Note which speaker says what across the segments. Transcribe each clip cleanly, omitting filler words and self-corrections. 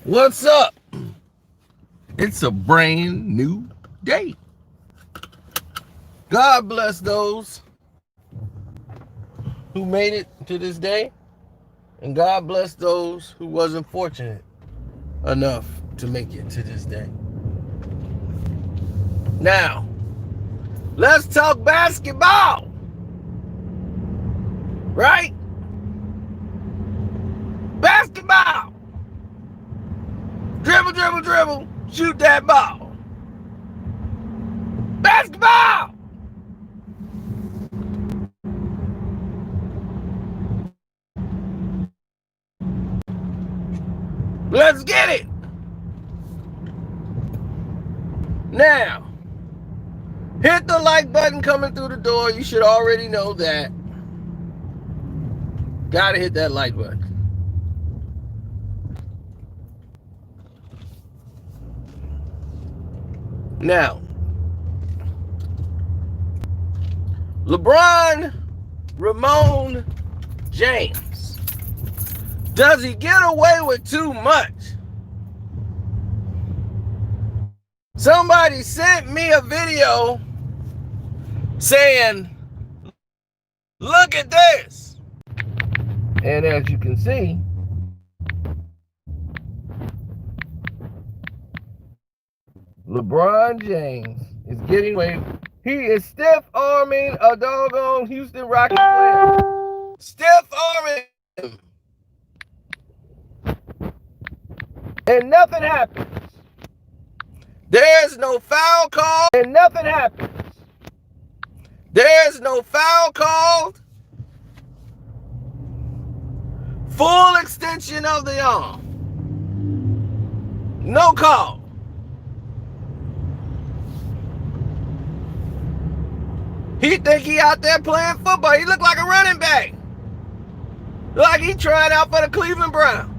Speaker 1: What's up? It's a brand new day. God bless those who made it to this day, and God bless those who wasn't fortunate enough to make it to this day. Now, let's talk basketball. Right? Basketball. Dribble, dribble, dribble. Shoot that ball. Basketball. Let's get it. Now, hit the like button coming through the door. You should already know that. Gotta hit that like button. Now, LeBron Ramon James. Does he get away with too much? Somebody sent me a video saying, look at this. And as you can see, LeBron James is getting away. He is stiff arming a doggone Houston Rockets player. Stiff arming him. And nothing happens. There's no foul call. And nothing happens. There's no foul called. Full extension of the arm. No call. He think he out there playing football. He look like a running back. Like he trying out for the Cleveland Browns.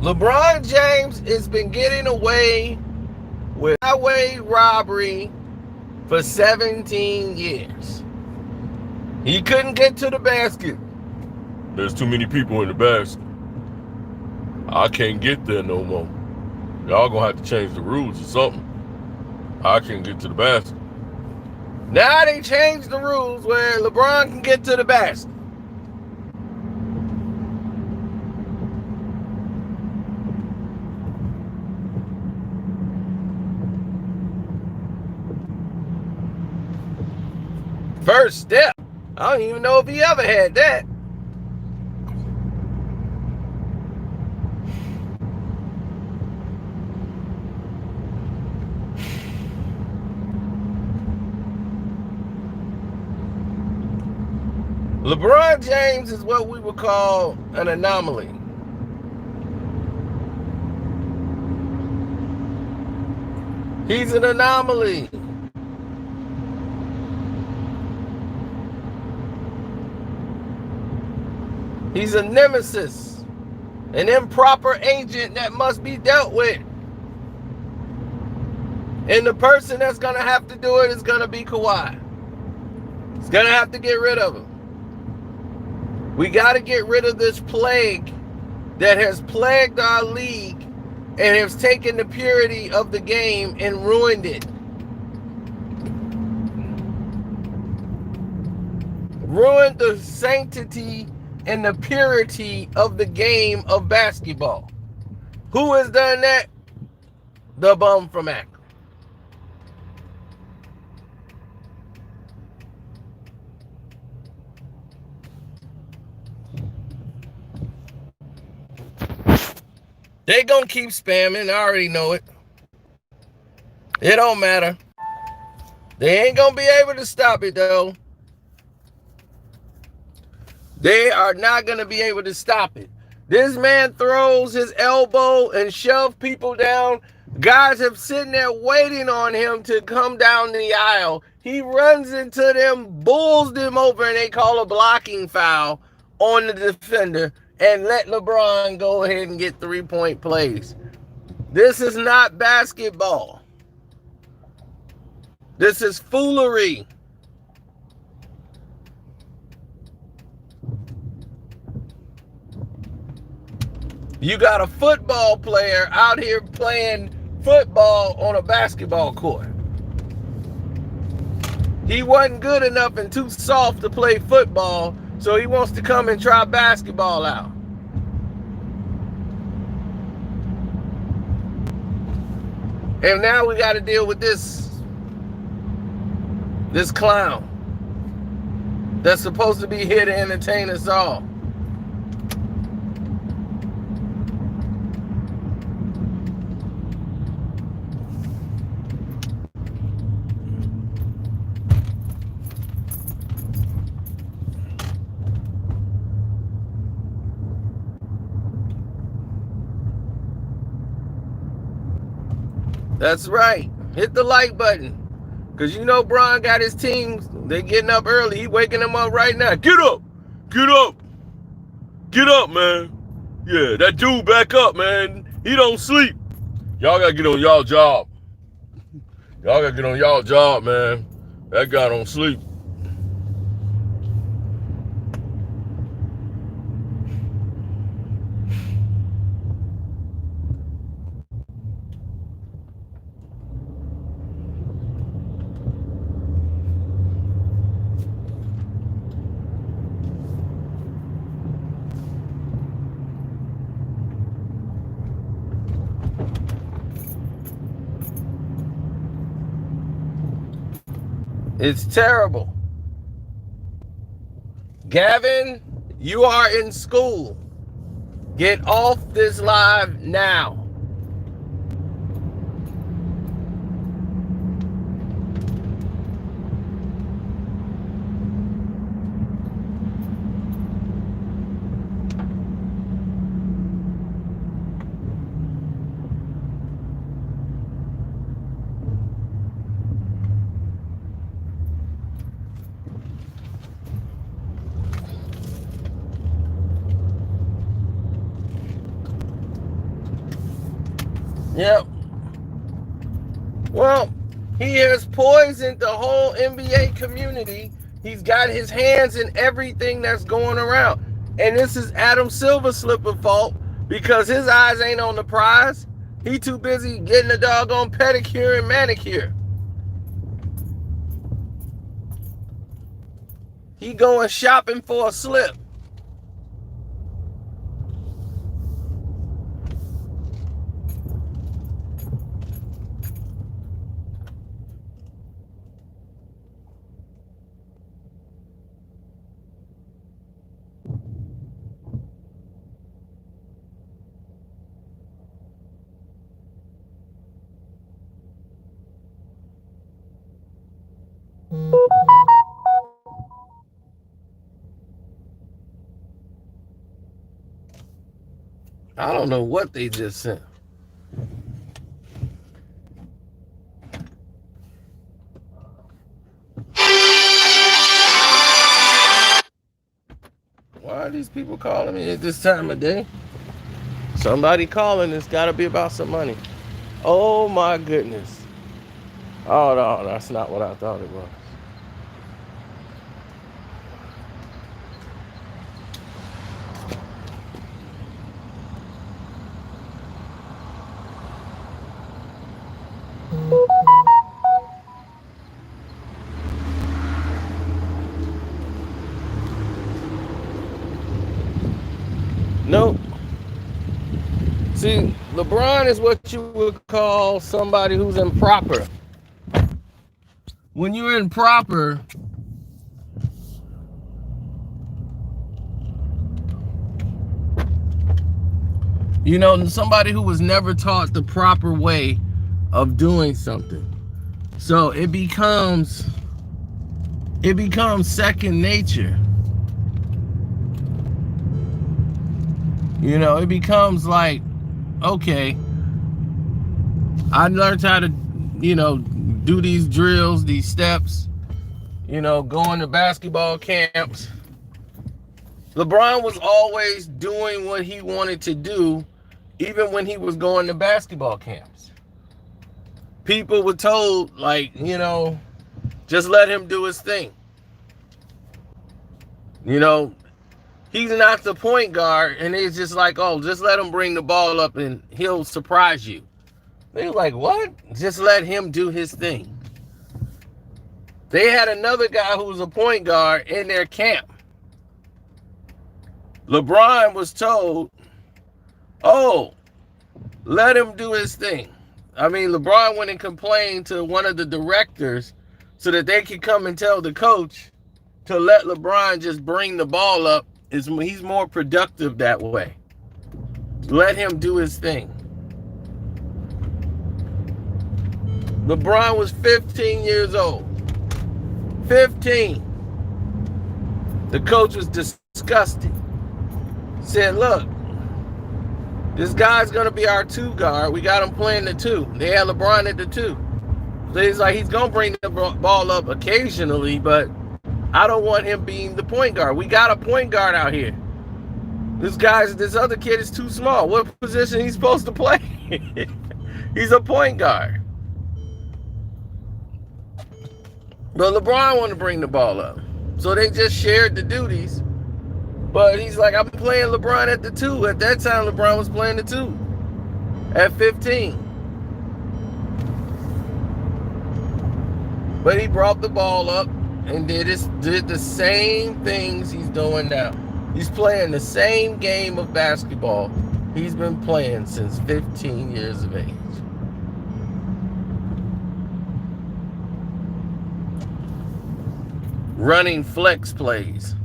Speaker 1: LeBron James has been getting away with highway robbery for 17 years. He couldn't get to the basket.
Speaker 2: There's too many people in the basket. I can't get there no more. Y'all gonna have to change the rules or something. I can't get to the basket.
Speaker 1: Now they changed the rules where LeBron can get to the basket. First step. I don't even know if he ever had that. LeBron James is what we would call an anomaly. He's an anomaly. He's a nemesis, an improper agent that must be dealt with. And the person that's going to have to do it is going to be Kawhi. He's going to have to get rid of him. We got to get rid of this plague that has plagued our league and has taken the purity of the game and ruined it. Ruined the sanctity and the purity of the game of basketball. Who has done that? The bum from Akron. They gonna keep spamming. I already know it. It don't matter. They ain't gonna be able to stop it though. They are not going to be able to stop it. This man throws his elbow and shoves people down Guys have sitting there waiting on him to come down the aisle. He runs into them, bulls them over, and they call a blocking foul on the defender and let LeBron go ahead and get 3-point plays. This is not basketball. This is foolery. You got a football player out here playing football on a basketball court. He wasn't good enough and too soft to play football, so he wants to come and try basketball out. And now we got to deal with this clown that's supposed to be here to entertain us all. That's right. Hit the like button. Because you know Bron got his team. They getting up early. He waking them up right now. Get up. Get up. Get up, man. Yeah, that dude back up, man. He don't sleep. Y'all got to get on y'all job. Y'all got to get on y'all job, man. That guy don't sleep. It's terrible. Gavin, you are in school. Get off this live now. Yep. Well, he has poisoned the whole NBA community. He's got his hands in everything that's going around. And this is Adam Silver's slipper fault because his eyes ain't on the prize. He too busy getting a doggone pedicure and manicure. He going shopping for a slip. I don't know what they just sent. Why are these people calling me at this time of day? Somebody calling. It's got to be about some money. Oh my goodness. Oh no, that's not what I thought it was. Nope. See, LeBron is what you would call somebody who's improper. When you're improper, you know, somebody who was never taught the proper way of doing something. So it becomes second nature. You know, it becomes like, okay, I learned how to, do these drills, these steps, going to basketball camps. LeBron was always doing what he wanted to do, even when he was going to basketball camps. People were told, like, just let him do his thing. He's not the point guard, and it's just like, oh, just let him bring the ball up and he'll surprise you. They were like, what? Just let him do his thing. They had another guy who was a point guard in their camp. LeBron was told, oh, let him do his thing. I mean, LeBron went and complained to one of the directors so that they could come and tell the coach to let LeBron just bring the ball up. He's more productive that way. Let him do his thing. LeBron was 15 years old. 15. The coach was disgusted. Said, look, this guy's going to be our 2 guard. We got him playing the 2. They had LeBron at the 2. So he's like, he's going to bring the ball up occasionally, but I don't want him being the point guard. We got a point guard out here. This other kid is too small. What position he's supposed to play? He's a point guard. But LeBron wanted to bring the ball up. So they just shared the duties. But he's like, I'm playing LeBron at the 2. At that time, LeBron was playing the 2 at 15. But he brought the ball up and did the same things he's doing now. He's playing the same game of basketball he's been playing since 15 years of age. Running flex plays.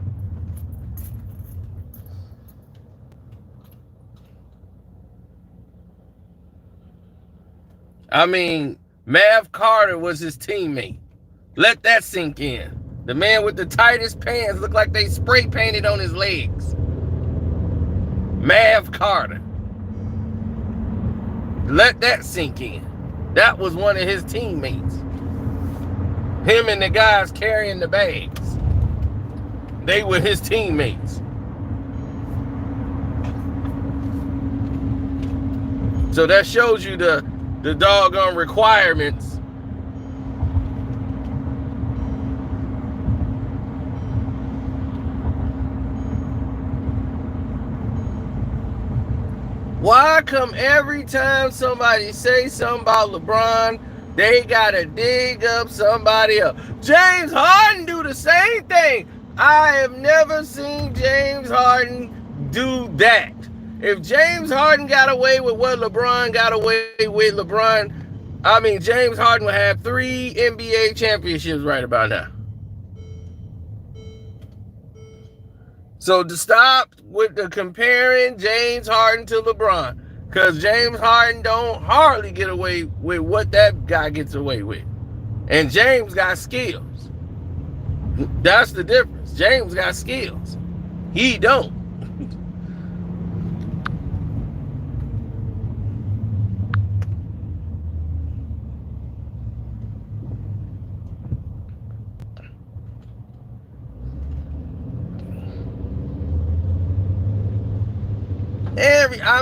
Speaker 1: I mean, Mav Carter was his teammate. Let that sink in. The man with the tightest pants looked like they spray painted on his legs. Mav Carter. Let that sink in. That was one of his teammates. Him and the guys carrying the bags. They were his teammates. So that shows you the doggone requirements. Why come every time somebody say something about LeBron, they gotta dig up somebody else? James Harden do the same thing. I have never seen James Harden do that. If James Harden got away with what LeBron got away with, James Harden would have 3 NBA championships right about now. So to stop with the comparing James Harden to LeBron, because James Harden don't hardly get away with what that guy gets away with. And James got skills. That's the difference. James got skills. He don't.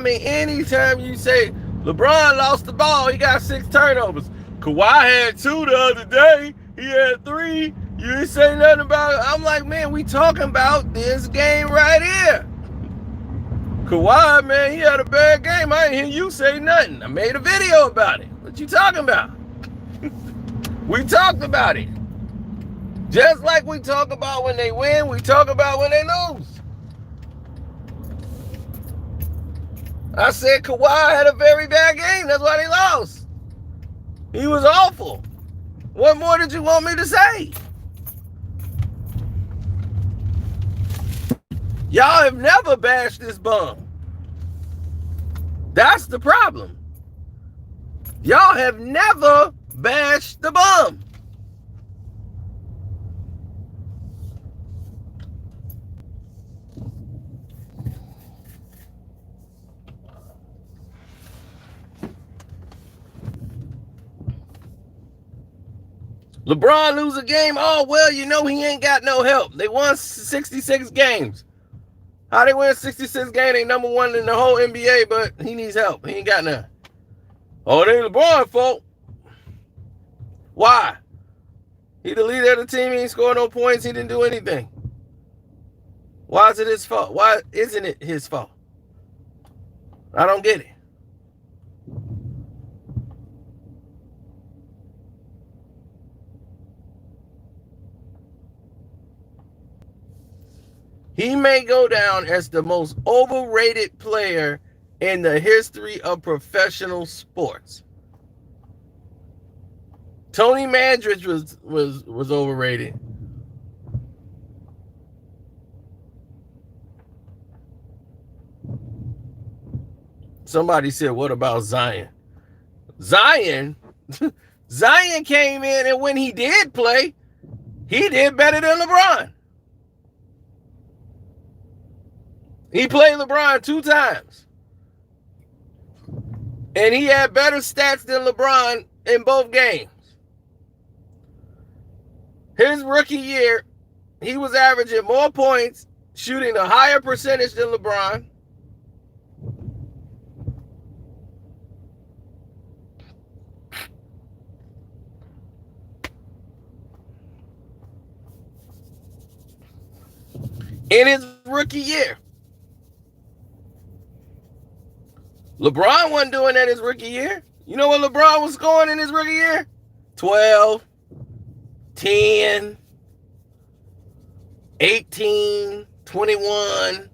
Speaker 1: Anytime you say LeBron lost the ball, he got 6 turnovers. Kawhi had 2 the other day. He had 3. You didn't say nothing about it. I'm like, man, we talking about this game right here. Kawhi, man, he had a bad game. I ain't hear you say nothing. I made a video about it. What you talking about? We talked about it. Just like we talk about when they win, we talk about when they lose. I said Kawhi had a very bad game. That's why they lost. He was awful. What more did you want me to say? Y'all have never bashed this bum. That's the problem. Y'all have never bashed the bum. LeBron lose a game. Oh, well, he ain't got no help. They won 66 games. How they win 66 games? They number one in the whole NBA, but he needs help. He ain't got none. Oh, it ain't LeBron's fault. Why? He the leader of the team. He ain't scored no points. He didn't do anything. Why is it his fault? Why isn't it his fault? I don't get it. He may go down as the most overrated player in the history of professional sports. Tony Mandridge was overrated. Somebody said, what about Zion? Zion came in, and when he did play, he did better than LeBron. He played LeBron 2 times. And he had better stats than LeBron in both games. His rookie year, he was averaging more points, shooting a higher percentage than LeBron. In his rookie year. LeBron wasn't doing that his rookie year. You know what LeBron was scoring in his rookie year? 12, 10, 18, 21.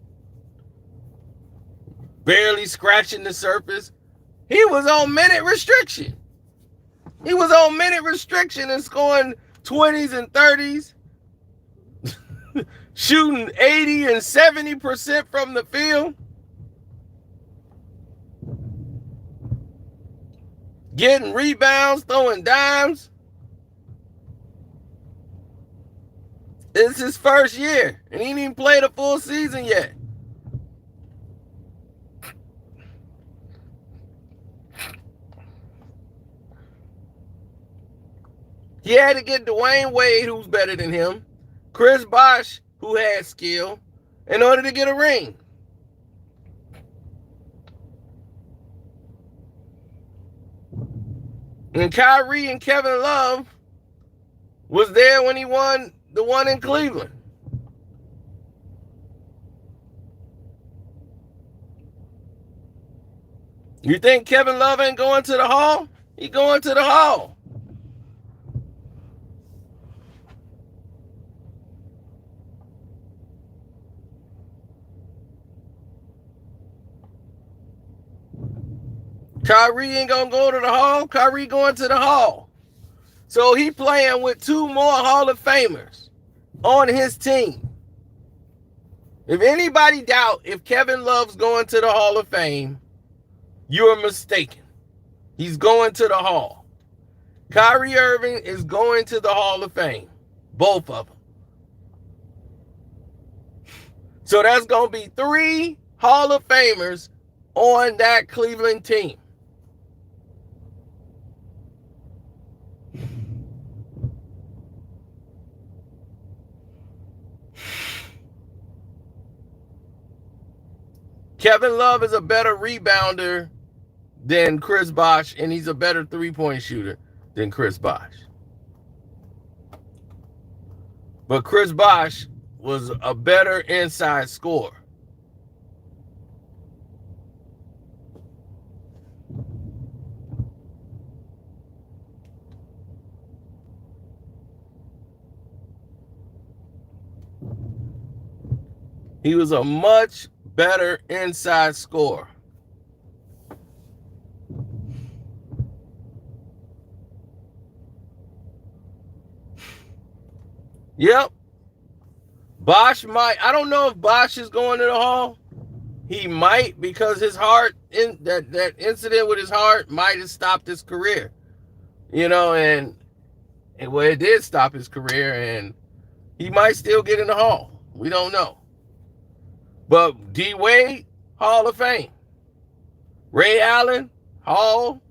Speaker 1: Barely scratching the surface. He was on minute restriction. He was on minute restriction and scoring 20s and 30s. Shooting 80 and 70% from the field. Getting rebounds, throwing dimes. It's his first year, and he didn't even play the full season yet. He had to get Dwayne Wade, who's better than him, Chris Bosh, who had skill, in order to get a ring. And Kyrie and Kevin Love was there when he won the one in Cleveland. You think Kevin Love ain't going to the Hall? He going to the Hall. Kyrie ain't gonna go to the Hall. Kyrie going to the Hall. So he playing with 2 more Hall of Famers on his team. If anybody doubt if Kevin Love's going to the Hall of Fame, you're mistaken. He's going to the Hall. Kyrie Irving is going to the Hall of Fame. Both of them. So that's going to be 3 Hall of Famers on that Cleveland team. Kevin Love is a better rebounder than Chris Bosh, and he's a better 3-point shooter than Chris Bosh. But Chris Bosh was a better inside scorer. He was a much better inside scorer. Yep. Bosh might. I don't know if Bosh is going to the Hall. He might, because his heart, that incident with his heart might have stopped his career. And well, it did stop his career, and he might still get in the Hall. We don't know. But D. Wade, Hall of Fame. Ray Allen, Hall.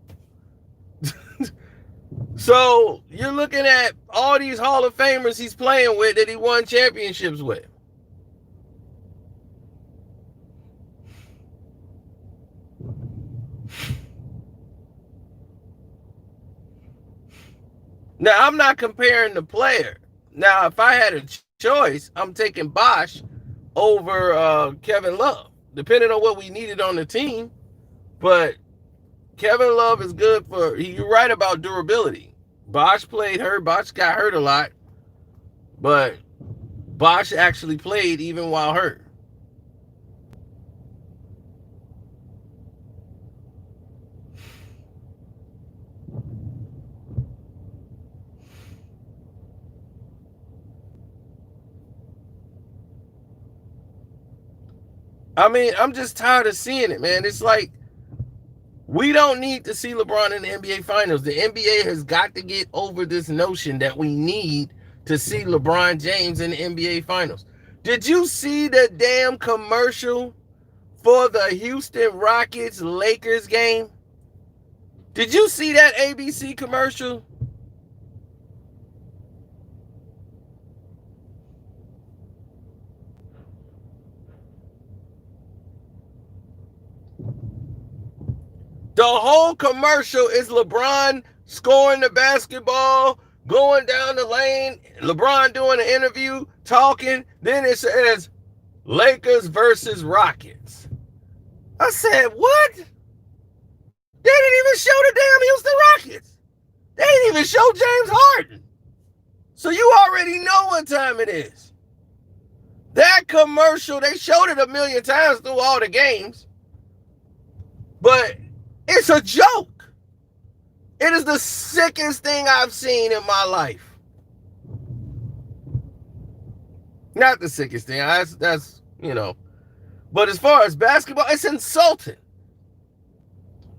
Speaker 1: So you're looking at all these Hall of Famers he's playing with that he won championships with. Now, I'm not comparing the player. Now, if I had a choice, I'm taking Bosh over Kevin Love, depending on what we needed on the team. But Kevin Love is good for, you're right about durability. Bosh played hurt. Bosh got hurt a lot. But Bosh actually played even while hurt. I mean, I'm just tired of seeing it, man. It's like, we don't need to see LeBron in the NBA Finals. The NBA has got to get over this notion that we need to see LeBron James in the NBA Finals. Did you see the damn commercial for the Houston Rockets Lakers game? Did you see that ABC commercial? The whole commercial is LeBron scoring the basketball, going down the lane, LeBron doing an interview, talking. Then it says Lakers versus Rockets. I said, what? They didn't even show the damn Houston Rockets. They didn't even show James Harden. So you already know what time it is. That commercial, they showed it a million times through all the games. But it's a joke. It is the sickest thing I've seen in my life. Not the sickest thing. That's you know. But as far as basketball, it's insulting.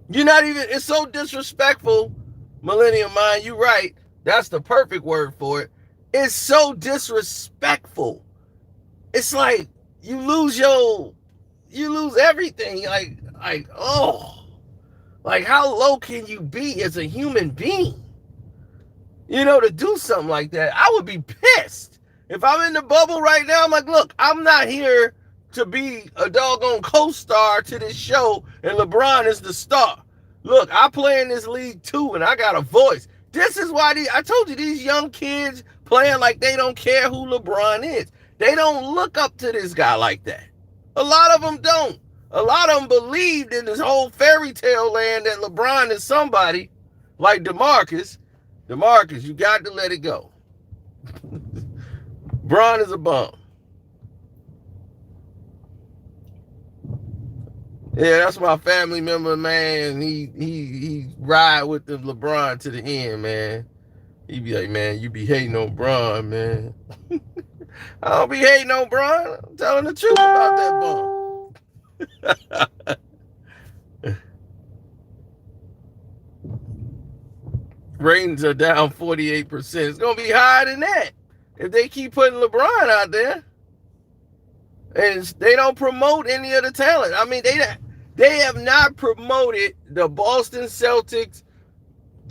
Speaker 1: You're not even, it's so disrespectful, Millennium Mind. You're right. That's the perfect word for it. It's so disrespectful. It's like you lose everything. Like, oh. Like, how low can you be as a human being? You know, to do something like that. I would be pissed. If I'm in the bubble right now, I'm like, look, I'm not here to be a doggone co-star to this show, and LeBron is the star. Look, I play in this league too, and I got a voice. This is why I told you, these young kids playing like they don't care who LeBron is. They don't look up to this guy like that. A lot of them don't. A lot of them believed in this whole fairy tale land that LeBron is somebody like DeMarcus. DeMarcus, you got to let it go. Bron is a bum. Yeah, that's my family member, man. He ride with the LeBron to the end, man. He be like, man, you be hating on Bron, man. I don't be hating on Bron. I'm telling the truth about that bum. Ratings are down 48%. It's going to be higher than that if they keep putting LeBron out there. And they don't promote any of the talent. I mean, they have not promoted the Boston Celtics,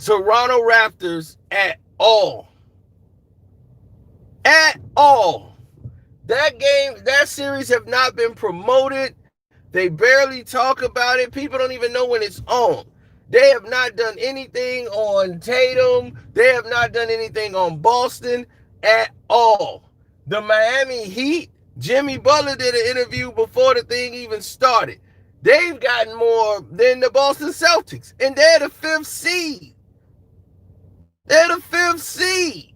Speaker 1: Toronto Raptors at all. At all. That series have not been promoted. They barely talk about it. People don't even know when it's on. They have not done anything on Tatum. They have not done anything on Boston at all. The Miami Heat, Jimmy Butler did an interview before the thing even started. They've gotten more than the Boston Celtics, and they're the 5th seed. They're the 5th seed.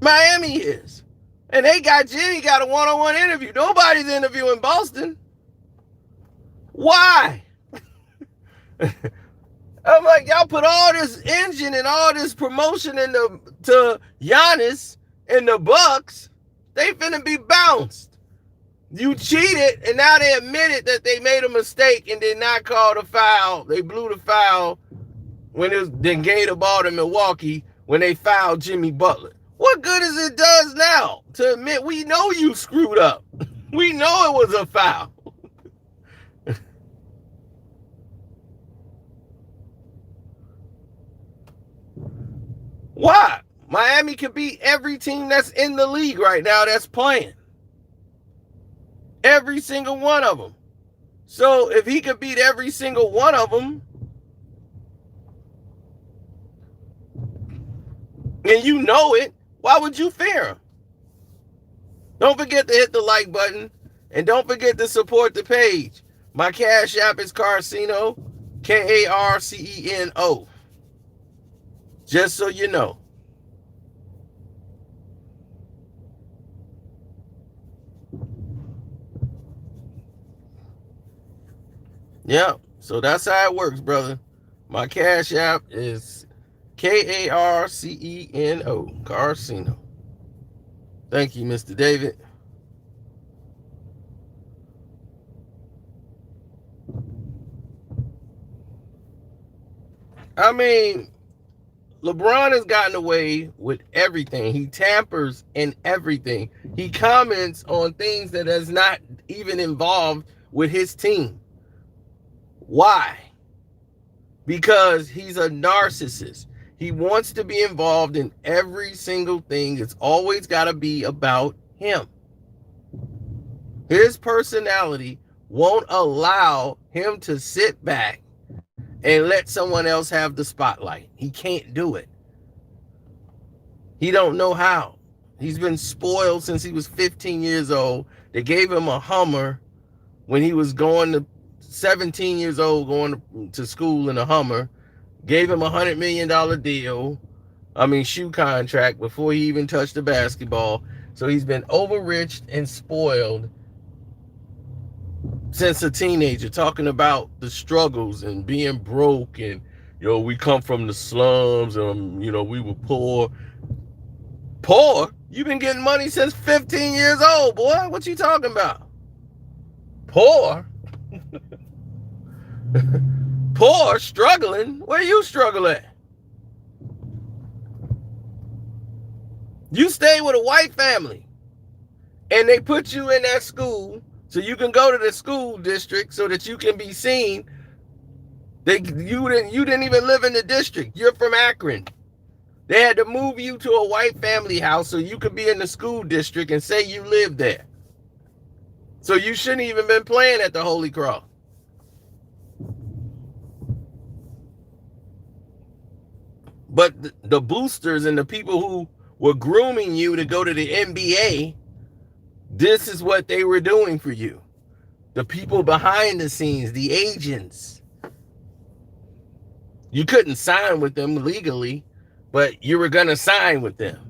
Speaker 1: Miami is. And Jimmy got a one-on-one interview. Nobody's interviewing Boston. Why? I'm like, y'all put all this engine and all this promotion to Giannis and the Bucks. They finna be bounced. You cheated, and now they admitted that they made a mistake and did not call the foul. They blew the foul when it was then gave the ball to Milwaukee when they fouled Jimmy Butler. What good is it does now to admit we know you screwed up? We know it was a foul. Why? Miami could beat every team that's in the league right now that's playing. Every single one of them. So if he could beat every single one of them, and you know it, why would you fear him? Don't forget to hit the like button, and don't forget to support the page. My Cash App is Carceno, Karceno. Just so you know. Yeah, so that's how it works, brother. My Cash App is Karceno, Carceno. Thank you, Mr. David. I mean, LeBron has gotten away with everything. He tampers in everything. He comments on things that is not even involved with his team. Why? Because he's a narcissist. He wants to be involved in every single thing. It's always got to be about him. His personality won't allow him to sit back and let someone else have the spotlight. He can't do it. He don't know how. He's been spoiled since he was 15 years old. They gave him a Hummer when he was going to 17 years old, going to school in a Hummer. Gave him $100 million deal. Shoe contract before he even touched the basketball. So he's been overriched and spoiled since a teenager, talking about the struggles and being broke and, we come from the slums and, we were poor. Poor? You've been getting money since 15 years old, boy. What you talking about? Poor? Poor? Struggling? Where you struggle at? You stay with a white family and they put you in that school so you can go to the school district so that you can be seen. You didn't even live in the district. You're from Akron. They had to move you to a white family house so you could be in the school district and say you lived there. So you shouldn't even been playing at the Holy Cross. But the boosters and the people who were grooming you to go to the NBA, this is what they were doing for you. The people behind the scenes, the agents. You couldn't sign with them legally, but you were going to sign with them.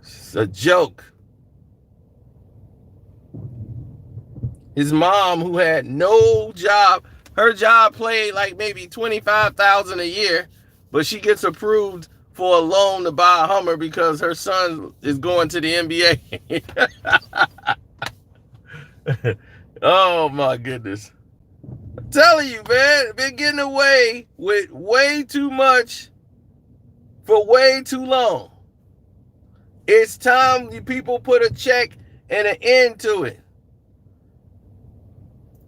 Speaker 1: It's a joke. His mom, who had no job, her job paid like maybe $25,000 a year, but she gets approved for a loan to buy a Hummer because her son is going to the NBA. Oh my goodness. I'm telling you, man, been getting away with way too much for way too long. It's time you people put a check and an end to it.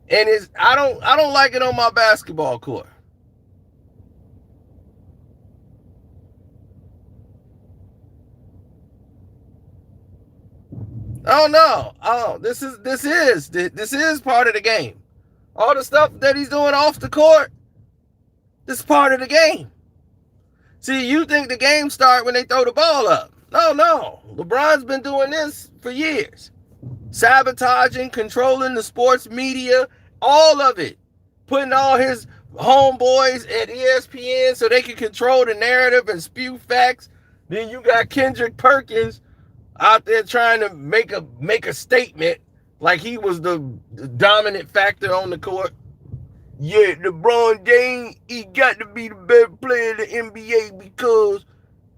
Speaker 1: And I don't like it on my basketball court. Oh no. Oh, this is part of the game. All the stuff that he's doing off the court, this is part of the game. See, you think the game starts when they throw the ball up. No. LeBron's been doing this for years. Sabotaging, controlling the sports media, all of it. Putting all his homeboys at ESPN so they can control the narrative and spew facts. Then you got Kendrick Perkins out there trying to make a statement like he was the dominant factor on the court. Yeah, LeBron James, he got to be the best player in the NBA because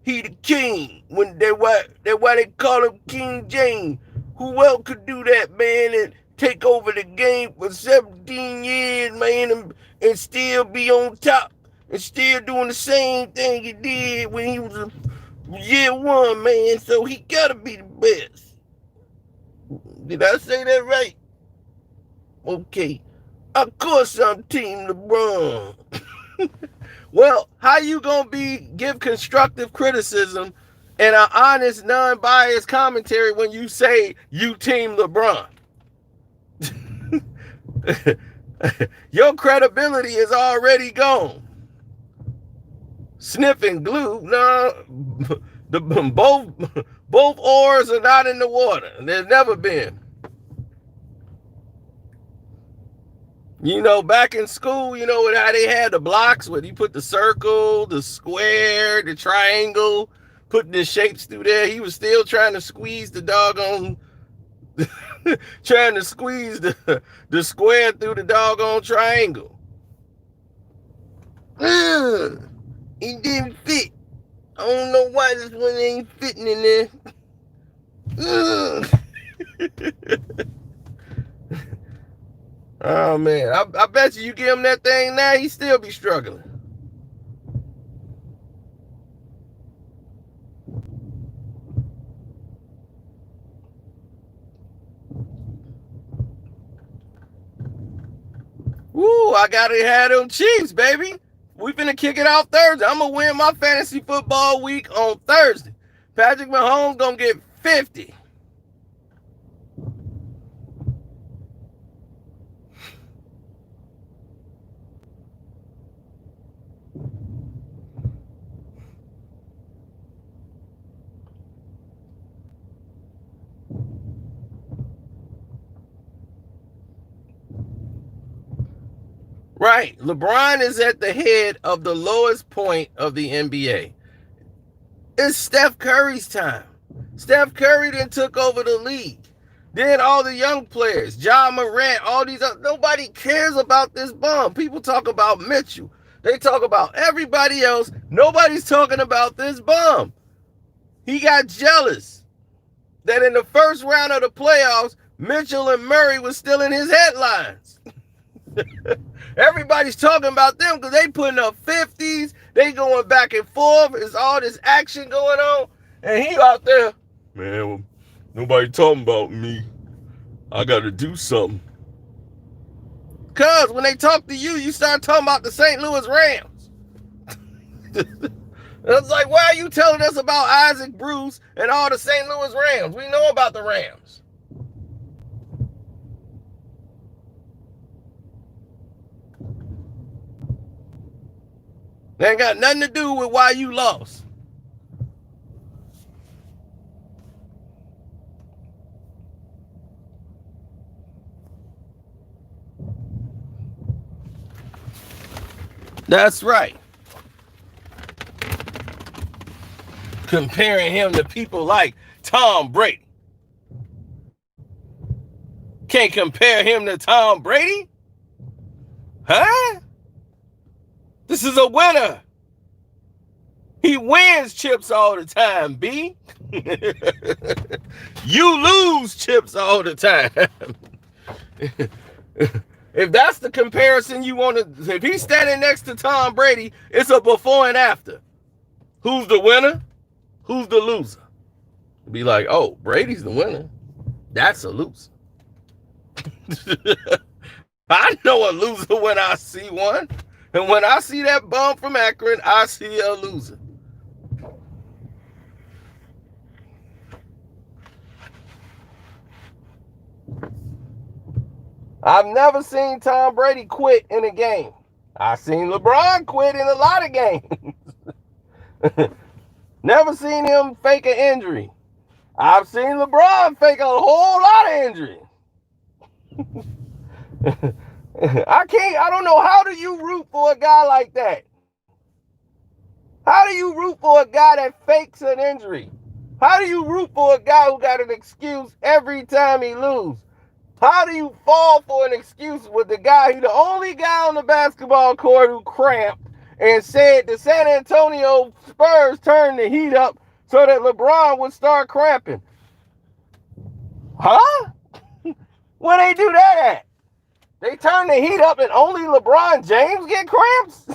Speaker 1: he the king. That's why they call him King James. Who else could do that, man, and take over the game for 17 years, man, and still be on top and still doing the same thing he did when he was a year one, man. So he gotta be the best. Did I say that right? Okay. Of course I'm Team LeBron. Well, how you gonna give constructive criticism and an honest, non-biased commentary when you say you team LeBron? Your credibility is already gone. Sniffing glue, no, both oars are not in the water. There's never been. You know, back in school, you know how they had the blocks where you put the circle, the square, the triangle, putting the shapes through there. He was still trying to squeeze the doggone, trying to squeeze the square through the doggone triangle. It didn't fit. I don't know why this one ain't fitting in there. Oh man, I bet you give him that thing now, he still be struggling. Woo, I gotta have them Chiefs, baby. We finna kick it out Thursday. I'm gonna win my fantasy football week on Thursday. Patrick Mahomes gonna get 50. Right. LeBron is at the head of the lowest point of the NBA. It's Steph Curry's time. Steph Curry then took over the league. Then all the young players, Ja Morant, all these other, nobody cares about this bum. People talk about Mitchell. They talk about everybody else. Nobody's talking about this bum. He got jealous that in the first round of the playoffs, Mitchell and Murray was still in his headlines. Everybody's talking about them because they putting up 50s. They going back and forth. There's all this action going on. And he out there, man, nobody talking about me. I got to do something. Because when they talk to you, you start talking about the St. Louis Rams. It's like, why are you telling us about Isaac Bruce and all the St. Louis Rams? We know about the Rams. That ain't got nothing to do with why you lost. That's right. Comparing him to people like Tom Brady. Can't compare him to Tom Brady? Huh? This is a winner. He wins chips all the time, B. You lose chips all the time. If that's the comparison you want to, if he's standing next to Tom Brady, it's a before and after. Who's the winner? Who's the loser? Be like, oh, Brady's the winner. That's a loser. I know a loser when I see one. And when I see that bum from Akron, I see a loser. I've never seen Tom Brady quit in a game. I've seen LeBron quit in a lot of games. Never seen him fake an injury. I've seen LeBron fake a whole lot of injuries. I don't know, how do you root for a guy like that? How do you root for a guy that fakes an injury? How do you root for a guy who got an excuse every time he loses? How do you fall for an excuse with the guy, the only guy on the basketball court who cramped and said the San Antonio Spurs turned the heat up so that LeBron would start cramping? Huh? Where they do that at? They turn the heat up and only LeBron James get cramps?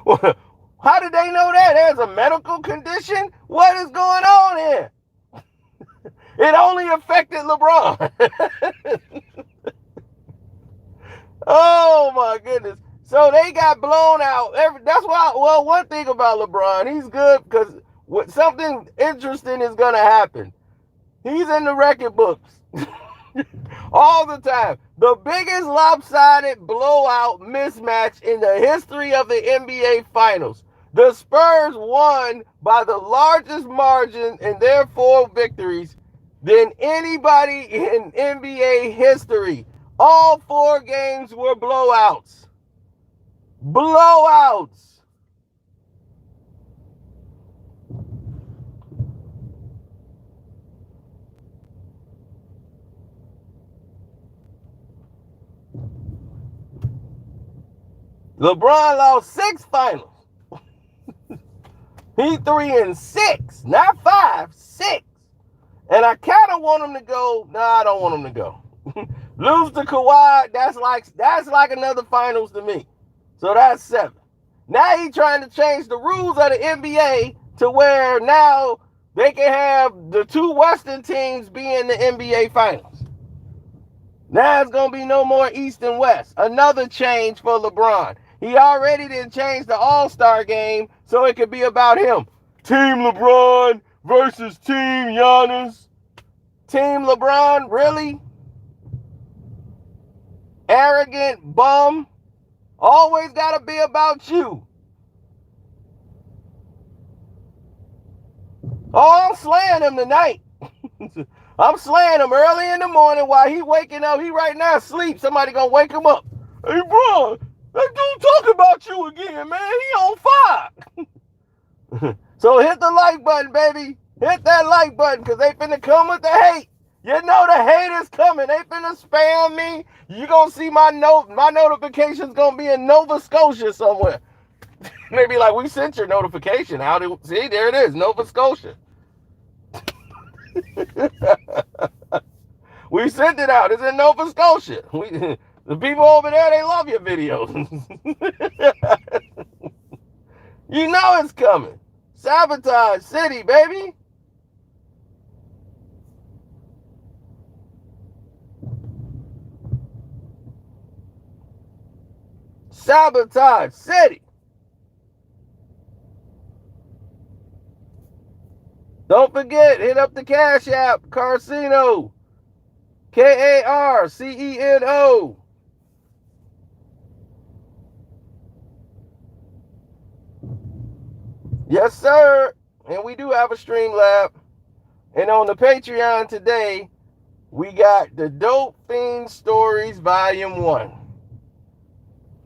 Speaker 1: Well, how did they know that? There's a medical condition? What is going on here? It only affected LeBron. Oh my goodness. So they got blown out. That's why. Well, one thing about LeBron, he's good because something interesting is gonna happen. He's in the record books all the time. The biggest lopsided blowout mismatch in the history of the NBA Finals. The Spurs won by the largest margin in their 4 victories than anybody in NBA history. All 4 games were blowouts. Blowouts. LeBron lost 6 finals. He 3-6, not 5, 6. And I kind of want him to go. No, I don't want him to go. Lose to Kawhi, that's like another finals to me. So that's 7. Now he's trying to change the rules of the NBA to where now they can have the 2 Western teams be in the NBA finals. Now it's going to be no more East and West. Another change for LeBron. He already didn't change the All-Star game so it could be about him. Team LeBron versus Team Giannis. Team LeBron, really? Arrogant bum. Always got to be about you. Oh, I'm slaying him tonight. I'm slaying him early in the morning while he waking up. He right now asleep. Somebody gonna wake him up. Hey, bro, that dude talking about you again, man. He on fire. So hit the like button, baby. Hit that like button because they finna come with the hate. You know the hate is coming. They finna spam me. You gonna see my notifications gonna be in Nova Scotia somewhere. They be like, we sent your notification. See, there it is, Nova Scotia. We sent it out. It's in Nova Scotia. The people over there, they love your videos. You know it's coming. Sabotage City, baby. Sabotage City. Don't forget, hit up the Cash App, Carcino. Carceno. Yes, sir. And we do have a stream lab. And on the Patreon today, we got the Dope Fiend Stories Volume 1.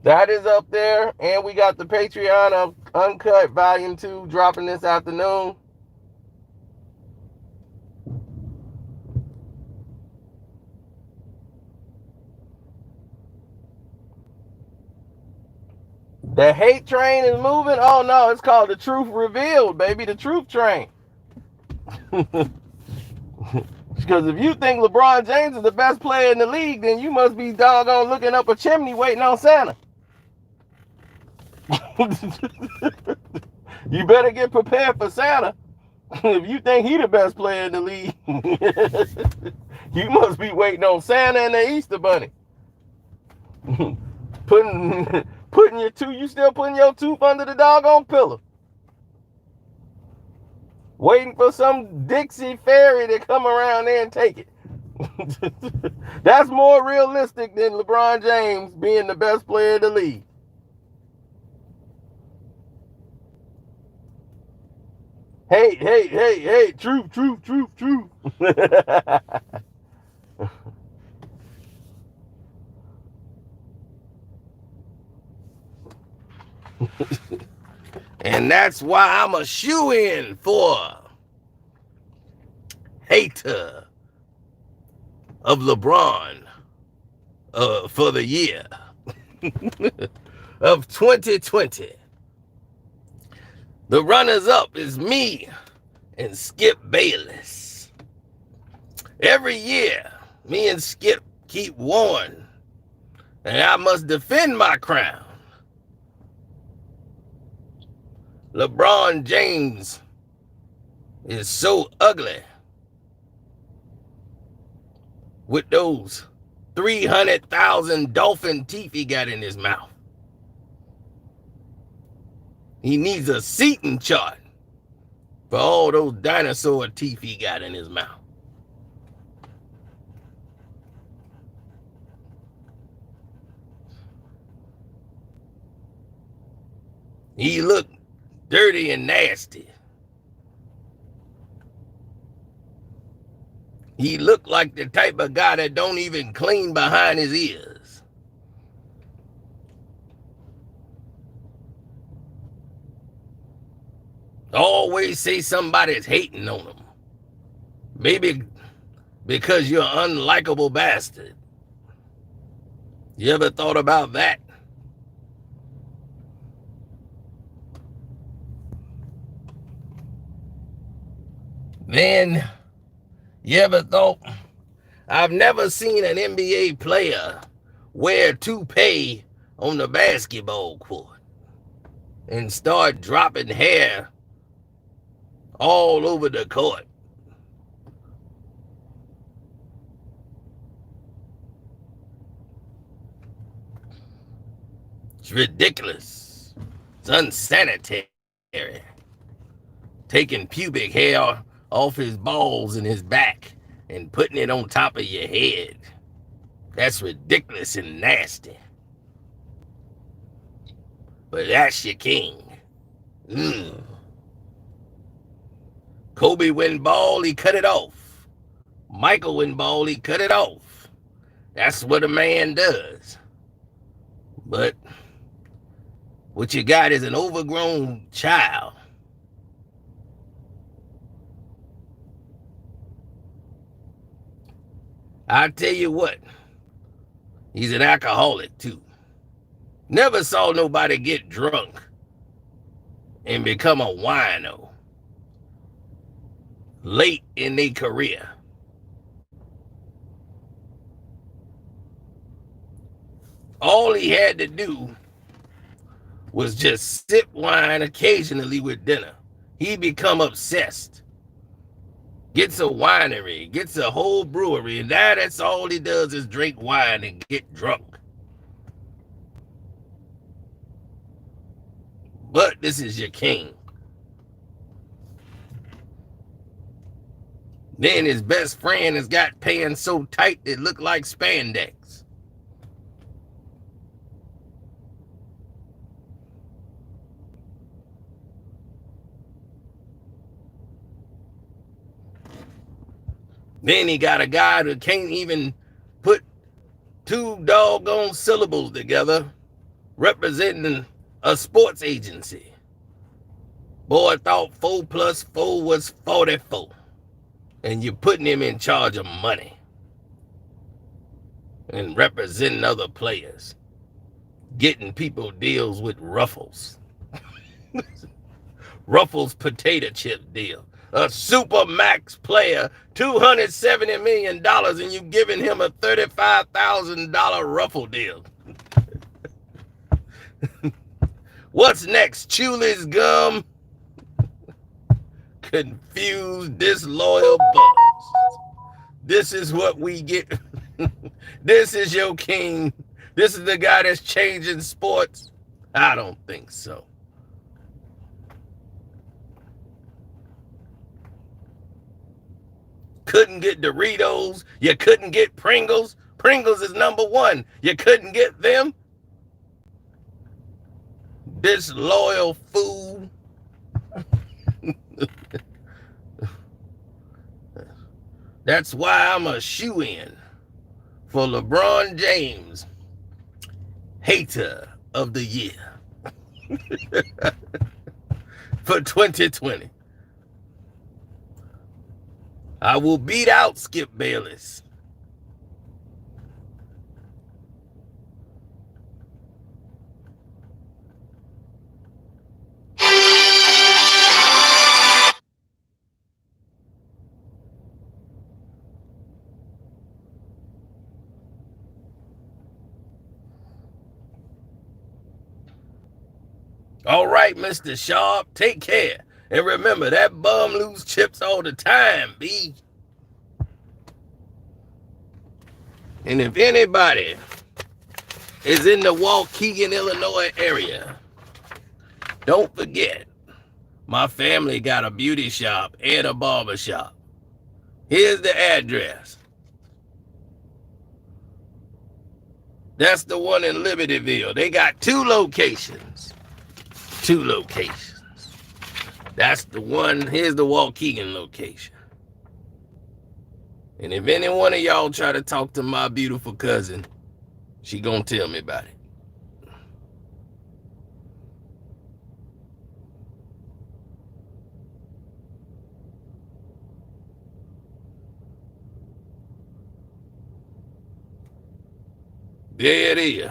Speaker 1: That is up there. And we got the Patreon of Uncut Volume 2 dropping this afternoon. The hate train is moving. Oh no, it's called the Truth Revealed, baby. The Truth Train. Because if you think LeBron James is the best player in the league, then you must be doggone looking up a chimney waiting on Santa. You better get prepared for Santa. If you think he the best player in the league, you must be waiting on Santa and the Easter Bunny. You still putting your tooth under the doggone pillow. Waiting for some Dixie fairy to come around there and take it. That's more realistic than LeBron James being the best player in the league. Hey, truth. And that's why I'm a shoo-in for hater of LeBron for the year of 2020. The runners-up is me and Skip Bayless. Every year, me and Skip keep warning, and I must defend my crown. LeBron James is so ugly with those 300,000 dolphin teeth he got in his mouth. He needs a seating chart for all those dinosaur teeth he got in his mouth. He looked dirty and nasty. He looked like the type of guy that don't even clean behind his ears. Always say somebody's hating on him. Maybe because you're an unlikable bastard. You ever thought about that? Then, you ever thought, I've never seen an NBA player wear toupee on the basketball court and start dropping hair all over the court. It's ridiculous. It's unsanitary. Taking pubic hair off his balls and his back and putting it on top of your head. That's ridiculous and nasty. But that's your king. Kobe went bald, he cut it off. Michael went bald, he cut it off. That's what a man does. But what you got is an overgrown child. I tell you what, he's an alcoholic too. Never saw nobody get drunk and become a wino late in their career. All he had to do was just sip wine occasionally with dinner. He become obsessed. Gets a winery, gets a whole brewery, and now that's all he does is drink wine and get drunk. But this is your king. Then his best friend has got pants so tight it look like spandex. Then he got a guy that can't even put two doggone syllables together representing a sports agency. Boy thought 4 + 4 was 44. And you're putting him in charge of money and representing other players. Getting people deals with Ruffles. Ruffles potato chip deal. A super max player, $270 million, and you giving him a $35,000 Ruffle deal. What's next? Chewley's gum? Confused, disloyal bums. This is what we get. This is your king. This is the guy that's changing sports. I don't think so. Couldn't get Doritos. You couldn't get Pringles. Pringles is #1. You couldn't get them. Disloyal fool. That's why I'm a shoe-in for LeBron James, hater of the year for 2020. I will beat out Skip Bayless. All right, Mr. Sharp, take care. And remember, that bum lose chips all the time, B. And if anybody is in the Waukegan, Illinois area Don't forget, my family got a beauty shop and a barber shop. Here's the address. That's the one in Libertyville. They got 2 locations. 2 locations. That's the one. Here's the Waukegan location. And if any one of y'all try to talk to my beautiful cousin, she gonna tell me about it. There it is.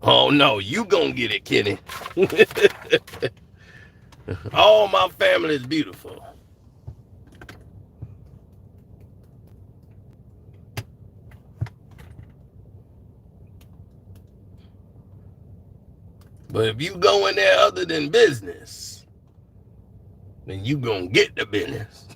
Speaker 1: Oh no, you gonna get it, Kenny. All my family is beautiful. But if you go in there other than business, then you gonna get the business.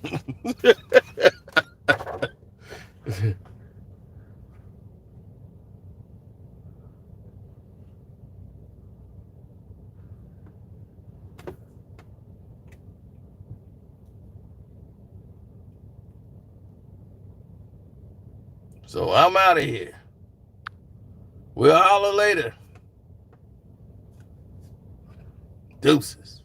Speaker 1: So I'm out of here. We'll holler later. Deuces.